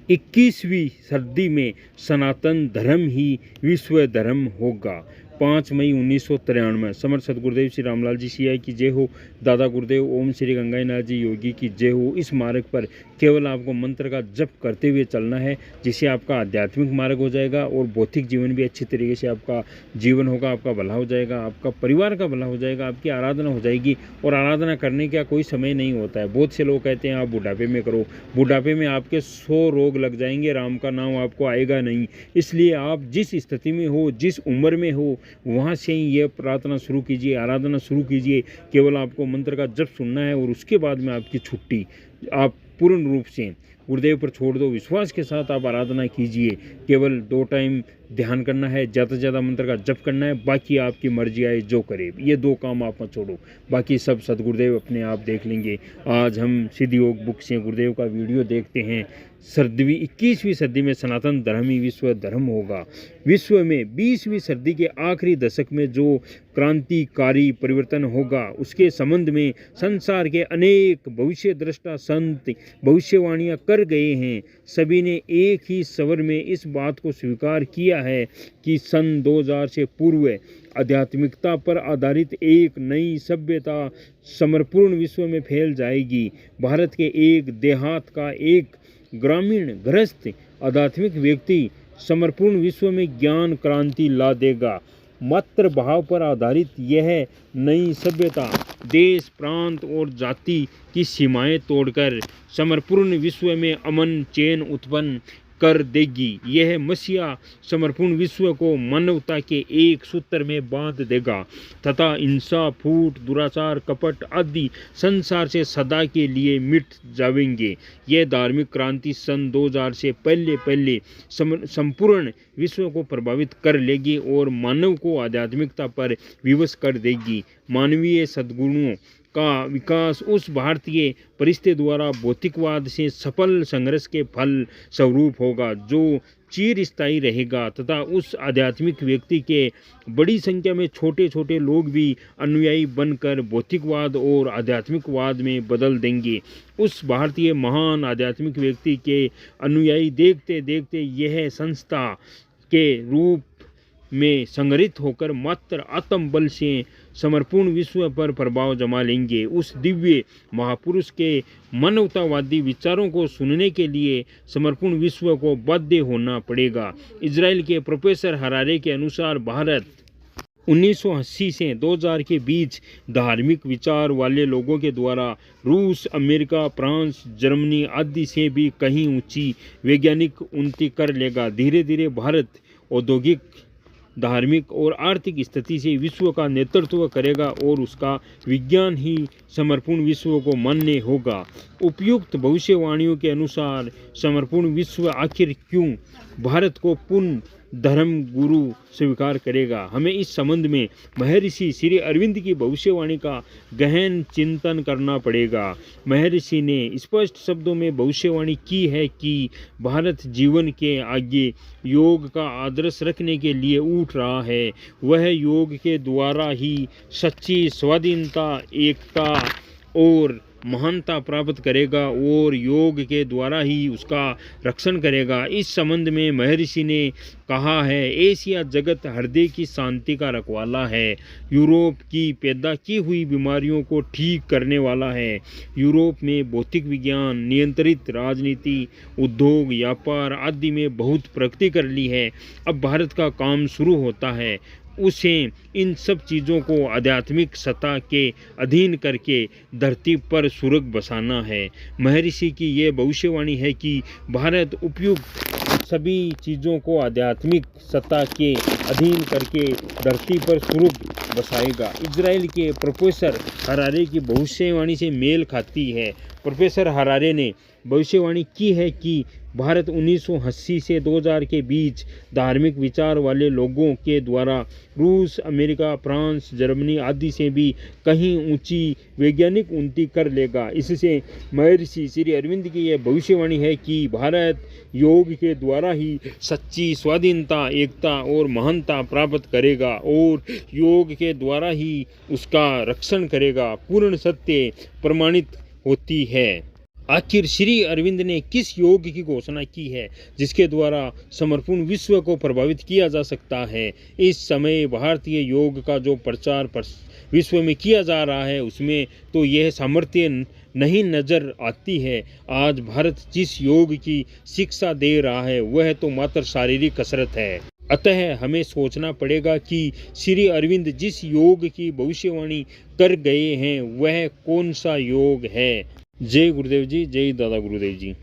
21वीं सदी में सनातन धर्म ही विश्व धर्म होगा। 5 मई 1993। समर्थ सदगुरुदेव श्री रामलाल जी सिया की जय हो। दादा गुरुदेव ओम श्री गंगानाथ जी योगी की जय हो। इस मार्ग पर केवल आपको मंत्र का जप करते हुए चलना है, जिससे आपका आध्यात्मिक मार्ग हो जाएगा और भौतिक जीवन भी अच्छी तरीके से आपका जीवन होगा, आपका भला हो जाएगा, आपका परिवार का भला हो जाएगा, आपकी आराधना हो जाएगी। और आराधना करने का कोई समय नहीं होता है। बहुत से लोग कहते हैं आप बुढ़ापे में करो, बुढ़ापे में आपके 100 रोग लग जाएंगे, राम का नाम आपको आएगा नहीं। इसलिए आप जिस स्थिति में हो, जिस उम्र में हो, वहाँ से ही ये प्रार्थना शुरू कीजिए, आराधना शुरू कीजिए। केवल आपको मंत्र का जप सुनना है और उसके बाद में आपकी छुट्टी। आप पूर्ण रूप से गुरुदेव पर छोड़ दो, विश्वास के साथ आप आराधना कीजिए। केवल 2 टाइम ध्यान करना है, ज़्यादा से ज़्यादा मंत्र का जप करना है, बाकी आपकी मर्जी आए जो करे। ये 2 काम आप मत छोड़ो, बाकी सब सदगुरुदेव अपने आप देख लेंगे। आज हम सिद्ध योग बुक से गुरुदेव का वीडियो देखते हैं। 21वीं सदी में सनातन धर्म ही विश्व धर्म होगा। विश्व में 20वीं सदी के आखिरी दशक में जो क्रांतिकारी परिवर्तन होगा, उसके संबंध में संसार के अनेक भविष्य दृष्टा संत भविष्यवाणियां कर गए हैं। सभी ने एक ही स्वर में इस बात को स्वीकार किया है कि सन 2000 से पूर्व आध्यात्मिकता पर आधारित एक नई सभ्यता समर्पूर्ण विश्व में फैल जाएगी। भारत के एक देहात का एक ग्रामीण गृहस्थ आध्यात्मिक व्यक्ति समर्पूर्ण विश्व में ज्ञान क्रांति ला देगा। मात्र भाव पर आधारित यह नई सभ्यता देश, प्रांत और जाति की सीमाएं तोड़कर समर्पूर्ण विश्व में अमन चैन उत्पन्न कर देगी। यह मसीहा समर्पूर्ण विश्व को मानवता के एक सूत्र में बांध देगा तथा हिंसा, फूट, दुराचार, कपट आदि संसार से सदा के लिए मिट जाएंगे। यह धार्मिक क्रांति सन 2000 से पहले संपूर्ण विश्व को प्रभावित कर लेगी और मानव को आध्यात्मिकता पर विवश कर देगी। मानवीय सद्गुणों का विकास उस भारतीय परिस्थिति द्वारा भौतिकवाद से सफल संघर्ष के फल स्वरूप होगा, जो चिरस्थायी रहेगा तथा उस आध्यात्मिक व्यक्ति के बड़ी संख्या में छोटे छोटे लोग भी अनुयायी बनकर भौतिकवाद और आध्यात्मिकवाद में बदल देंगे। उस भारतीय महान आध्यात्मिक व्यक्ति के अनुयायी देखते देखते यह संस्था के रूप में संग्रहित होकर मात्र आत्म बल से समर्पूर्ण विश्व पर प्रभाव जमा लेंगे। उस दिव्य महापुरुष के मानवतावादी विचारों को सुनने के लिए समर्पूर्ण विश्व को बाध्य होना पड़ेगा। इजराइल के प्रोफेसर हरारे के अनुसार भारत 1980 से 2000 के बीच धार्मिक विचार वाले लोगों के द्वारा रूस, अमेरिका, फ्रांस, जर्मनी आदि से भी कहीं ऊंची वैज्ञानिक उन्नति कर लेगा। धीरे धीरे भारत औद्योगिक, धार्मिक और आर्थिक स्थिति से विश्व का नेतृत्व करेगा और उसका विज्ञान ही समर्पूर्ण विश्व को मान्य होगा। उपयुक्त भविष्यवाणियों के अनुसार समर्पूर्ण विश्व आखिर क्यों भारत को पूर्ण धर्म गुरु स्वीकार करेगा? हमें इस संबंध में महर्षि श्री अरविंद की भविष्यवाणी का गहन चिंतन करना पड़ेगा। महर्षि ने स्पष्ट शब्दों में भविष्यवाणी की है कि भारत जीवन के आगे योग का आदर्श रखने के लिए उठ रहा है। वह योग के द्वारा ही सच्ची स्वाधीनता, एकता और महानता प्राप्त करेगा और योग के द्वारा ही उसका रक्षण करेगा। इस संबंध में महर्षि ने कहा है, एशिया जगत हृदय की शांति का रखवाला है, यूरोप की पैदा की हुई बीमारियों को ठीक करने वाला है। यूरोप में भौतिक विज्ञान, नियंत्रित राजनीति, उद्योग, व्यापार आदि में बहुत प्रगति कर ली है। अब भारत का काम शुरू होता है। उसे इन सब चीज़ों को आध्यात्मिक सत्ता के अधीन करके धरती पर सुरग बसाना है। महर्षि की ये भविष्यवाणी है कि भारत उपयुक्त सभी चीज़ों को आध्यात्मिक सत्ता के अधीन करके धरती पर सुरग बसाएगा। इजराइल के प्रोफेसर हरारे की भविष्यवाणी से मेल खाती है। प्रोफेसर हरारे ने भविष्यवाणी की है कि भारत 1980 से 2000 के बीच धार्मिक विचार वाले लोगों के द्वारा रूस, अमेरिका, फ्रांस, जर्मनी आदि से भी कहीं ऊंची वैज्ञानिक उन्नति कर लेगा। इससे महर्षि श्री अरविंद की यह भविष्यवाणी है कि भारत योग के द्वारा ही सच्ची स्वाधीनता, एकता और महानता प्राप्त करेगा और योग के द्वारा ही उसका रक्षण करेगा। पूर्ण सत्य प्रमाणित होती है। आखिर श्री अरविंद ने किस योग की घोषणा की है जिसके द्वारा समर्पण विश्व को प्रभावित किया जा सकता है। इस समय भारतीय योग का जो प्रचार विश्व में किया जा रहा है उसमें तो यह सामर्थ्य नहीं नजर आती है। आज भारत जिस योग की शिक्षा दे रहा है वह तो मात्र शारीरिक कसरत है। अतः हमें सोचना पड़ेगा कि श्री अरविंद जिस योग की भविष्यवाणी कर गए हैं वह कौन सा योग है। जय गुरुदेव जी, जय दादा गुरुदेव जी।